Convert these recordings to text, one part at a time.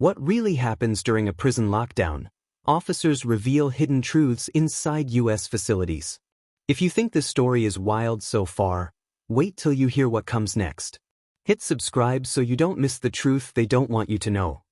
What really happens during a prison lockdown? Officers reveal hidden truths inside U.S. facilities. If you think this story is wild so far, wait till you hear what comes next. Hit subscribe so you don't miss the truth they don't want you to know.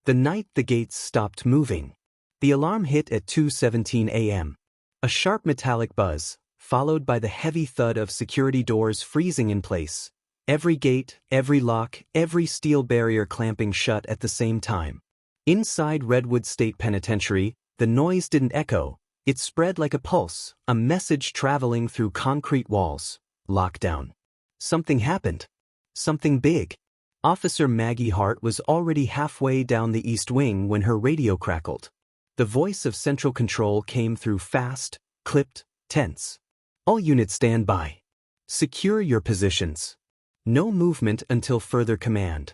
The night the gates stopped moving. The alarm hit at 2:17 a.m. A sharp metallic buzz, followed by the heavy thud of security doors freezing in place. Every gate, every lock, every steel barrier clamping shut at the same time. Inside Redwood State Penitentiary, the noise didn't echo, it spread like a pulse, a message traveling through concrete walls. Lockdown. Something happened. Something big. Officer Maggie Hart was already halfway down the East Wing when her radio crackled. The voice of Central Control came through fast, clipped, tense. All units stand by. Secure your positions. No movement until further command.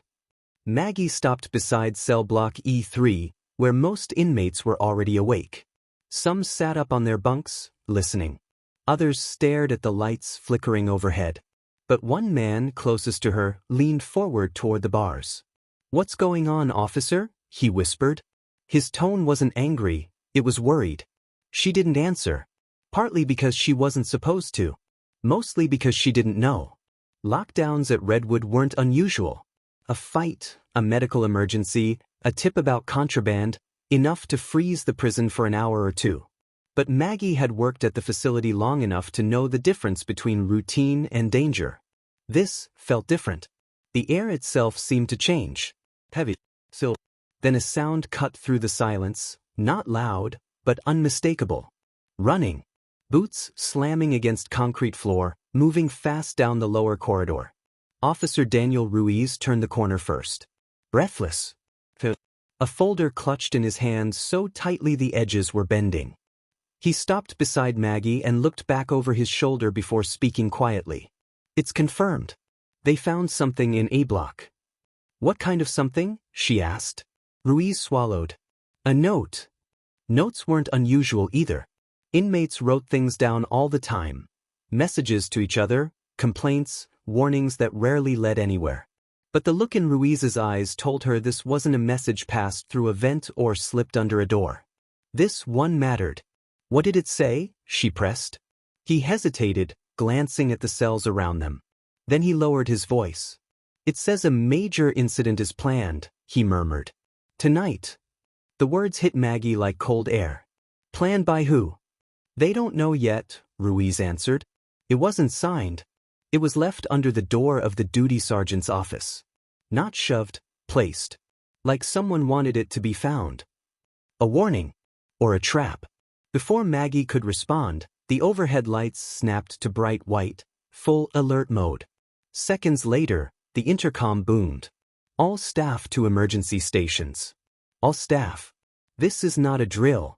Maggie stopped beside cell block E3, where most inmates were already awake. Some sat up on their bunks, listening. Others stared at the lights flickering overhead. But one man closest to her leaned forward toward the bars. "What's going on, officer?" he whispered. His tone wasn't angry, it was worried. She didn't answer. Partly because she wasn't supposed to. Mostly because she didn't know. Lockdowns at Redwood weren't unusual. A fight, a medical emergency, a tip about contraband, enough to freeze the prison for an hour or two. But Maggie had worked at the facility long enough to know the difference between routine and danger. This felt different. The air itself seemed to change. Heavy. Still. Then a sound cut through the silence, not loud, but unmistakable. Running. Boots slamming against concrete floor, moving fast down the lower corridor. Officer Daniel Ruiz turned the corner first. Breathless. A folder clutched in his hands so tightly the edges were bending. He stopped beside Maggie and looked back over his shoulder before speaking quietly. "It's confirmed. They found something in A block." "What kind of something?" she asked. Ruiz swallowed. "A note." Notes weren't unusual either. Inmates wrote things down all the time. Messages to each other, complaints, warnings that rarely led anywhere. But the look in Ruiz's eyes told her this wasn't a message passed through a vent or slipped under a door. This one mattered. "What did it say?" she pressed. He hesitated, glancing at the cells around them. Then he lowered his voice. "It says a major incident is planned," he murmured. "Tonight." The words hit Maggie like cold air. "Planned by who?" "They don't know yet," Ruiz answered. "It wasn't signed. It was left under the door of the duty sergeant's office. Not shoved, placed. Like someone wanted it to be found. A warning. Or a trap." Before Maggie could respond, the overhead lights snapped to bright white, full alert mode. Seconds later, the intercom boomed. "All staff to emergency stations. All staff. This is not a drill."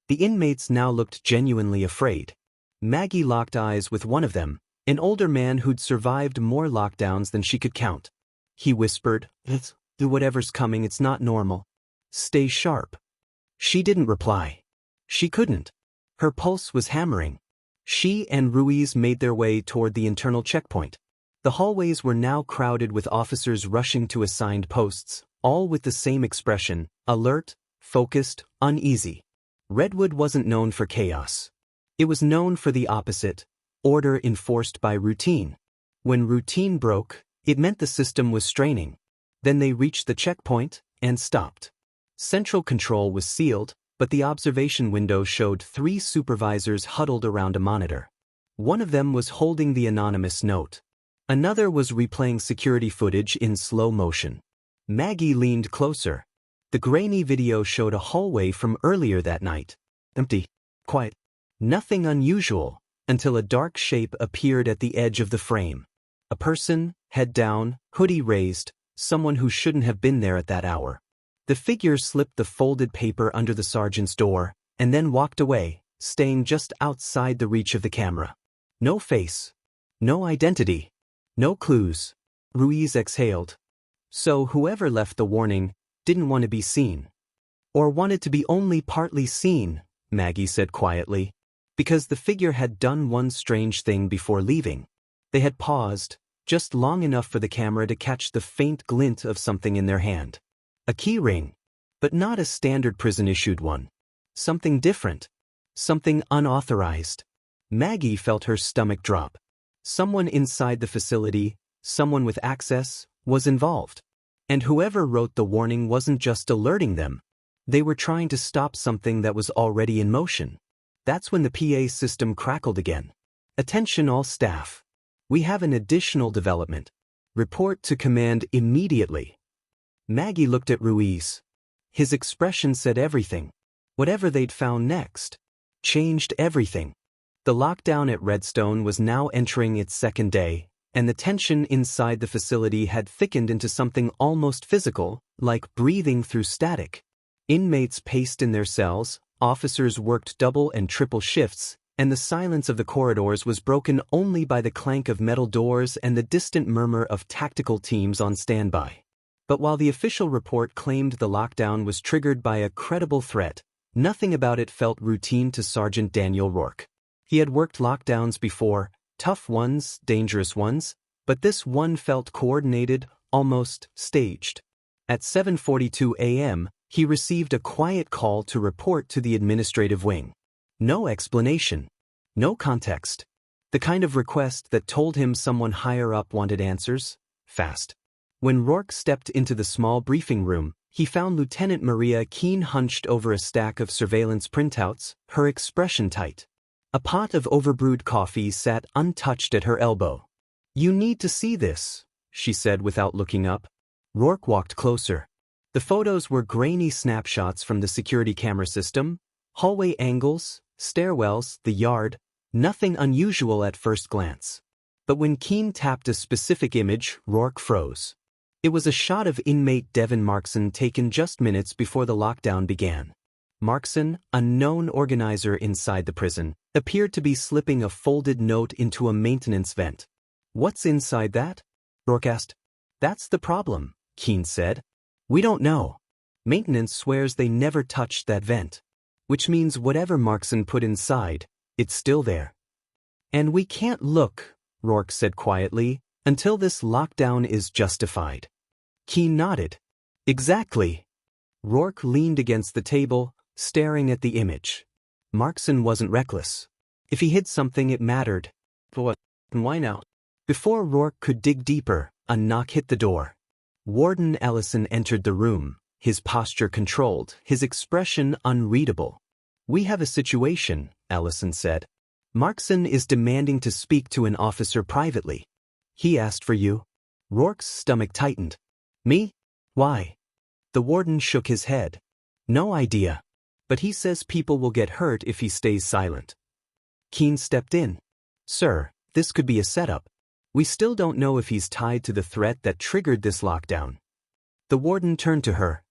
The inmates now looked genuinely afraid. Maggie locked eyes with one of them, an older man who'd survived more lockdowns than she could count. He whispered, "Do whatever's coming, it's not normal. Stay sharp." She didn't reply. She couldn't. Her pulse was hammering. She and Ruiz made their way toward the internal checkpoint. The hallways were now crowded with officers rushing to assigned posts, all with the same expression, alert, focused, uneasy. Redwood wasn't known for chaos. It was known for the opposite, order enforced by routine. When routine broke, it meant the system was straining. Then they reached the checkpoint and stopped. Central Control was sealed, but the observation window showed 3 supervisors huddled around a monitor. One of them was holding the anonymous note. Another was replaying security footage in slow motion. Maggie leaned closer. The grainy video showed a hallway from earlier that night. Empty. Quiet. Nothing unusual, until a dark shape appeared at the edge of the frame. A person, head down, hoodie raised, someone who shouldn't have been there at that hour. The figure slipped the folded paper under the sergeant's door, and then walked away, staying just outside the reach of the camera. No face. No identity. No clues. Ruiz exhaled. So whoever left the warning didn't want to be seen. Or wanted to be only partly seen, Maggie said quietly. Because the figure had done one strange thing before leaving. They had paused, just long enough for the camera to catch the faint glint of something in their hand. A key ring. But not a standard prison-issued one. Something different. Something unauthorized. Maggie felt her stomach drop. Someone inside the facility, someone with access, was involved. And whoever wrote the warning wasn't just alerting them. They were trying to stop something that was already in motion. That's when the PA system crackled again. Attention all staff. We have an additional development. Report to command immediately. Maggie looked at Ruiz. His expression said everything. Whatever they'd found next changed everything. The lockdown at Redstone was now entering its second day, and the tension inside the facility had thickened into something almost physical, like breathing through static. Inmates paced in their cells, officers worked double and triple shifts, and the silence of the corridors was broken only by the clank of metal doors and the distant murmur of tactical teams on standby. But while the official report claimed the lockdown was triggered by a credible threat, nothing about it felt routine to Sergeant Daniel Rourke. He had worked lockdowns before, tough ones, dangerous ones, but this one felt coordinated, almost staged. At 7:42 a.m., he received a quiet call to report to the administrative wing. No explanation. No context. The kind of request that told him someone higher up wanted answers, fast. When Rourke stepped into the small briefing room, he found Lieutenant Maria Keene hunched over a stack of surveillance printouts, her expression tight. A pot of overbrewed coffee sat untouched at her elbow. "You need to see this," she said without looking up. Rourke walked closer. The photos were grainy snapshots from the security camera system, hallway angles, stairwells, the yard, nothing unusual at first glance. But when Keene tapped a specific image, Rourke froze. It was a shot of inmate Devin Markson taken just minutes before the lockdown began. Markson, a known organizer inside the prison, appeared to be slipping a folded note into a maintenance vent. "What's inside that?" Rourke asked. "That's the problem," Keene said. "We don't know. Maintenance swears they never touched that vent. Which means whatever Markson put inside, it's still there." "And we can't look," Rourke said quietly, "until this lockdown is justified." Keene nodded. "Exactly." Rourke leaned against the table, staring at the image. Markson wasn't reckless. If he hid something, it mattered. But why now? Before Rourke could dig deeper, a knock hit the door. Warden Ellison entered the room, his posture controlled, his expression unreadable. "We have a situation," Ellison said. "Markson is demanding to speak to an officer privately." "He asked for you?" Rourke's stomach tightened. "Me? Why?" The warden shook his head. "No idea. But he says people will get hurt if he stays silent." Keene stepped in. "Sir, this could be a setup. We still don't know if he's tied to the threat that triggered this lockdown." The warden turned to her.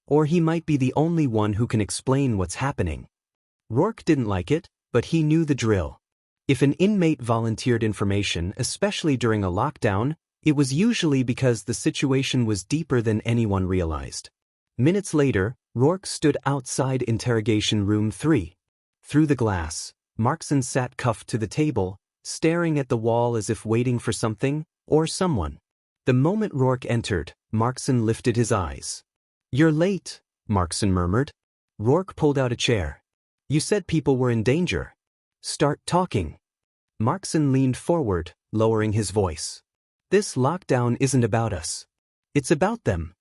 "Or he might be the only one who can explain what's happening." Rourke didn't like it, but he knew the drill. If an inmate volunteered information, especially during a lockdown, it was usually because the situation was deeper than anyone realized. Minutes later, Rourke stood outside interrogation room 3. Through the glass, Markson sat cuffed to the table, staring at the wall as if waiting for something, or someone. The moment Rourke entered, Markson lifted his eyes. "You're late," Markson murmured. Rourke pulled out a chair. "You said people were in danger. Start talking." Markson leaned forward, lowering his voice. "This lockdown isn't about us. It's about them."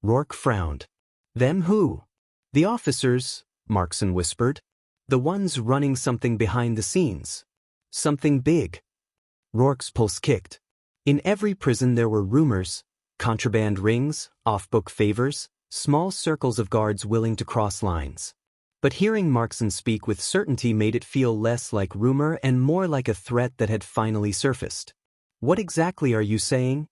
Rourke frowned. "Them who?" "The officers," Markson whispered. "The ones running something behind the scenes. Something big." Rourke's pulse kicked. In every prison there were rumors, contraband rings, off-book favors, small circles of guards willing to cross lines. But hearing Markson speak with certainty made it feel less like rumor and more like a threat that had finally surfaced. "What exactly are you saying?"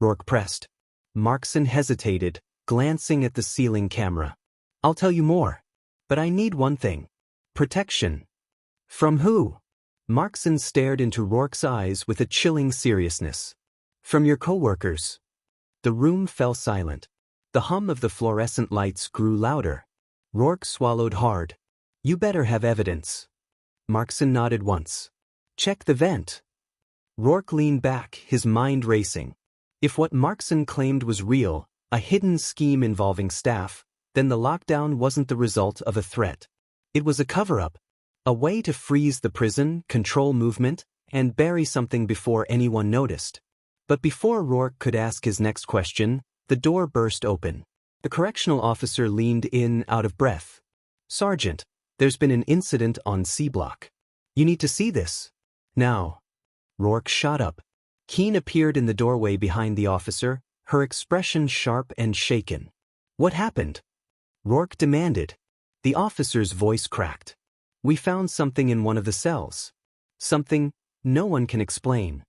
Rourke pressed. Markson hesitated, glancing at the ceiling camera. "I'll tell you more. But I need one thing. Protection." "From who?" Markson stared into Rourke's eyes with a chilling seriousness. "From your coworkers." The room fell silent. The hum of the fluorescent lights grew louder. Rourke swallowed hard. "You better have evidence." Markson nodded once. "Check the vent." Rourke leaned back, his mind racing. If what Markson claimed was real, a hidden scheme involving staff, then the lockdown wasn't the result of a threat. It was a cover-up, a way to freeze the prison, control movement, and bury something before anyone noticed. But before Rourke could ask his next question, the door burst open. The correctional officer leaned in, out of breath. "Sergeant, there's been an incident on C Block. You need to see this. Now." Rourke shot up. Keene appeared in the doorway behind the officer, her expression sharp and shaken. "What happened?" Rourke demanded. The officer's voice cracked. "We found something in one of the cells. Something no one can explain."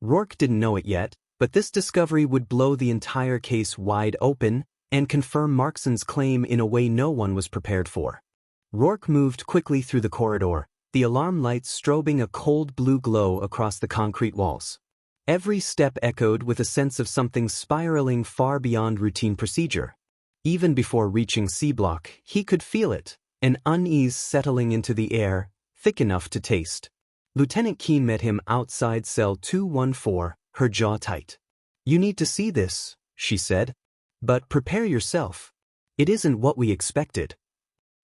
Rourke didn't know it yet, but this discovery would blow the entire case wide open and confirm Markson's claim in a way no one was prepared for. Rourke moved quickly through the corridor, the alarm lights strobing a cold blue glow across the concrete walls. Every step echoed with a sense of something spiraling far beyond routine procedure. Even before reaching C Block, he could feel it, an unease settling into the air, thick enough to taste. Lieutenant Keene met him outside cell 214, her jaw tight. "You need to see this," she said. "But prepare yourself. It isn't what we expected."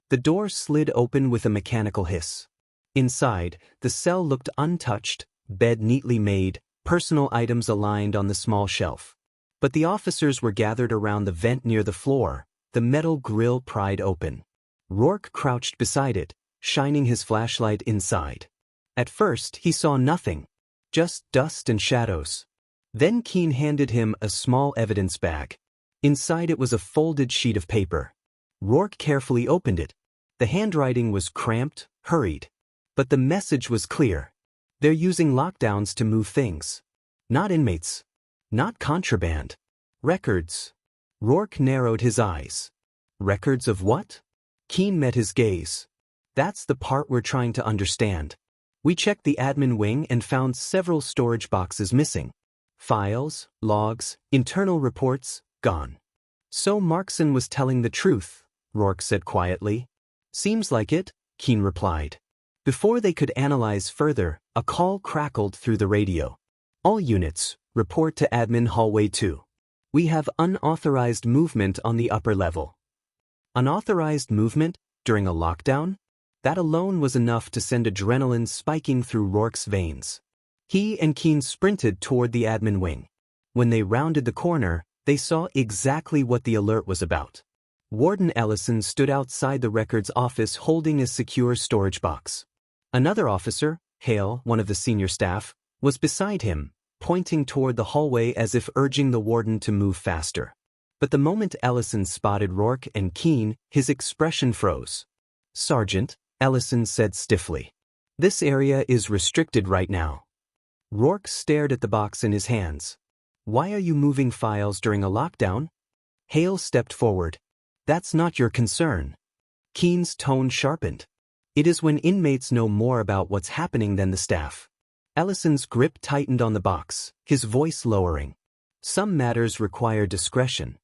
The door slid open with a mechanical hiss. Inside, the cell looked untouched, bed neatly made, personal items aligned on the small shelf. But the officers were gathered around the vent near the floor, the metal grill pried open. Rourke crouched beside it, shining his flashlight inside. At first, he saw nothing, just dust and shadows. Then Keene handed him a small evidence bag. Inside it was a folded sheet of paper. Rourke carefully opened it. The handwriting was cramped, hurried. But the message was clear. They're using lockdowns to move things. Not inmates. Not contraband. Records. Rourke narrowed his eyes. Records of what? Keene met his gaze. "That's the part we're trying to understand. We checked the admin wing and found several storage boxes missing. Files, logs, internal reports, gone." "So Markson was telling the truth," Rourke said quietly. "Seems like it," Keene replied. Before they could analyze further, a call crackled through the radio. "All units, report to Admin Hallway 2. We have unauthorized movement on the upper level." Unauthorized movement during a lockdown? That alone was enough to send adrenaline spiking through Rourke's veins. He and Keene sprinted toward the admin wing. When they rounded the corner, they saw exactly what the alert was about. Warden Ellison stood outside the records office holding a secure storage box. Another officer, Hale, one of the senior staff, was beside him, pointing toward the hallway as if urging the warden to move faster. But the moment Ellison spotted Rourke and Keene, his expression froze. "Sergeant," Ellison said stiffly, "this area is restricted right now." Rourke stared at the box in his hands. "Why are you moving files during a lockdown?" Hale stepped forward. "That's not your concern." Keene's tone sharpened. "It is when inmates know more about what's happening than the staff." Ellison's grip tightened on the box, his voice lowering. "Some matters require discretion."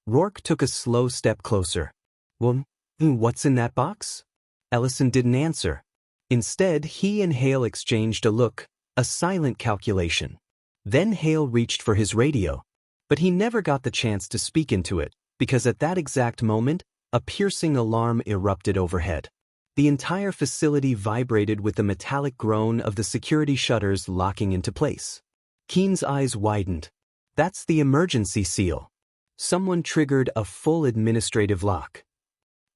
Rourke took a slow step closer. "Well, what's in that box?" Ellison didn't answer. Instead, he and Hale exchanged a look, a silent calculation. Then Hale reached for his radio. But he never got the chance to speak into it, because at that exact moment, a piercing alarm erupted overhead. The entire facility vibrated with the metallic groan of the security shutters locking into place. Keene's eyes widened. "That's the emergency seal." Someone triggered a full administrative lock.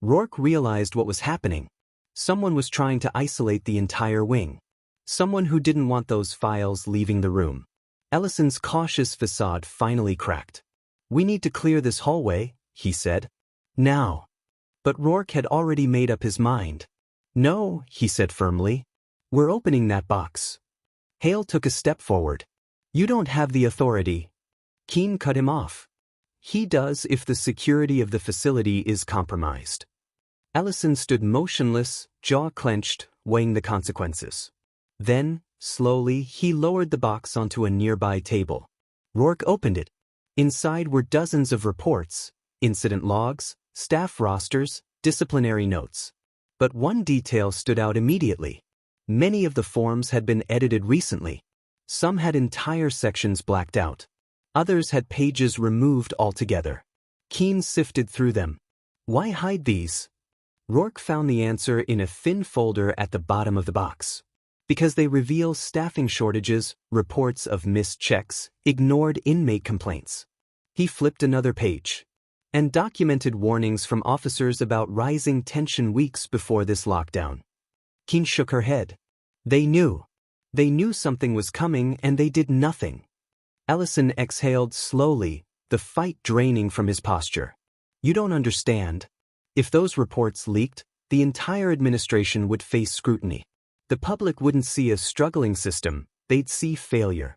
Rourke realized what was happening. Someone was trying to isolate the entire wing. Someone who didn't want those files leaving the room. Ellison's cautious facade finally cracked. "We need to clear this hallway," he said. "Now." But Rourke had already made up his mind. "No," he said firmly. "We're opening that box." Hale took a step forward. "You don't have the authority." Keene cut him off. "He does if the security of the facility is compromised." Ellison stood motionless, jaw clenched, weighing the consequences. Then, slowly, he lowered the box onto a nearby table. Rourke opened it. Inside were dozens of reports, incident logs, staff rosters, disciplinary notes. But one detail stood out immediately. Many of the forms had been edited recently. Some had entire sections blacked out. Others had pages removed altogether. Keen sifted through them. Why hide these? Rourke found the answer in a thin folder at the bottom of the box. Because they reveal staffing shortages, reports of missed checks, ignored inmate complaints. He flipped another page. And documented warnings from officers about rising tension weeks before this lockdown. Keen shook her head. They knew. They knew something was coming and they did nothing. Ellison exhaled slowly, the fight draining from his posture. You don't understand. If those reports leaked, the entire administration would face scrutiny. The public wouldn't see a struggling system, they'd see failure.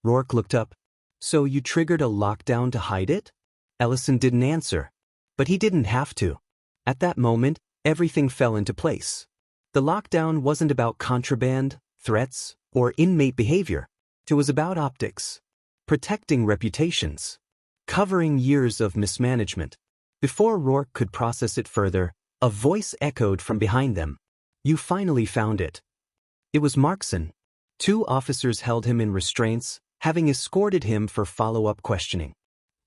Rourke looked up. So you triggered a lockdown to hide it? Ellison didn't answer. But he didn't have to. At that moment, everything fell into place. The lockdown wasn't about contraband, threats, or inmate behavior. It was about optics. Protecting reputations. Covering years of mismanagement. Before Rourke could process it further, a voice echoed from behind them. You finally found it. It was Markson. 2 officers held him in restraints, having escorted him for follow-up questioning.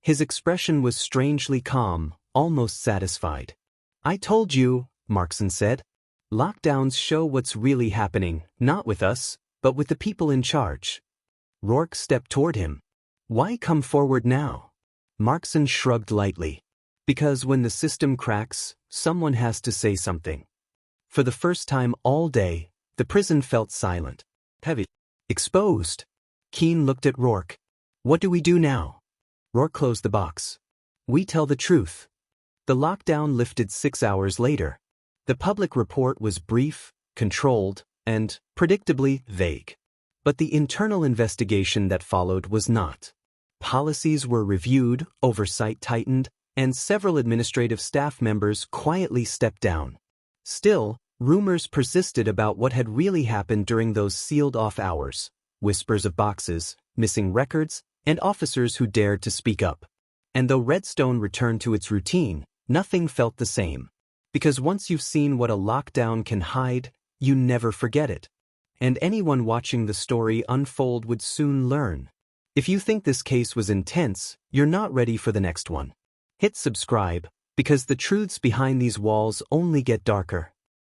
His expression was strangely calm, almost satisfied. I told you, Markson said. Lockdowns show what's really happening, not with us, but with the people in charge. Rourke stepped toward him. Why come forward now? Markson shrugged lightly. Because when the system cracks, someone has to say something. For the first time all day, the prison felt silent. Heavy. Exposed. Keen looked at Rourke. What do we do now? Rourke closed the box. We tell the truth. The lockdown lifted 6 hours later. The public report was brief, controlled, and, predictably, vague. But the internal investigation that followed was not. Policies were reviewed, oversight tightened, and several administrative staff members quietly stepped down. Still, rumors persisted about what had really happened during those sealed-off hours. Whispers of boxes, missing records, and officers who dared to speak up. And though Redstone returned to its routine, nothing felt the same. Because once you've seen what a lockdown can hide, you never forget it. And anyone watching the story unfold would soon learn. If you think this case was intense, you're not ready for the next one. Hit subscribe, because the truths behind these walls only get darker.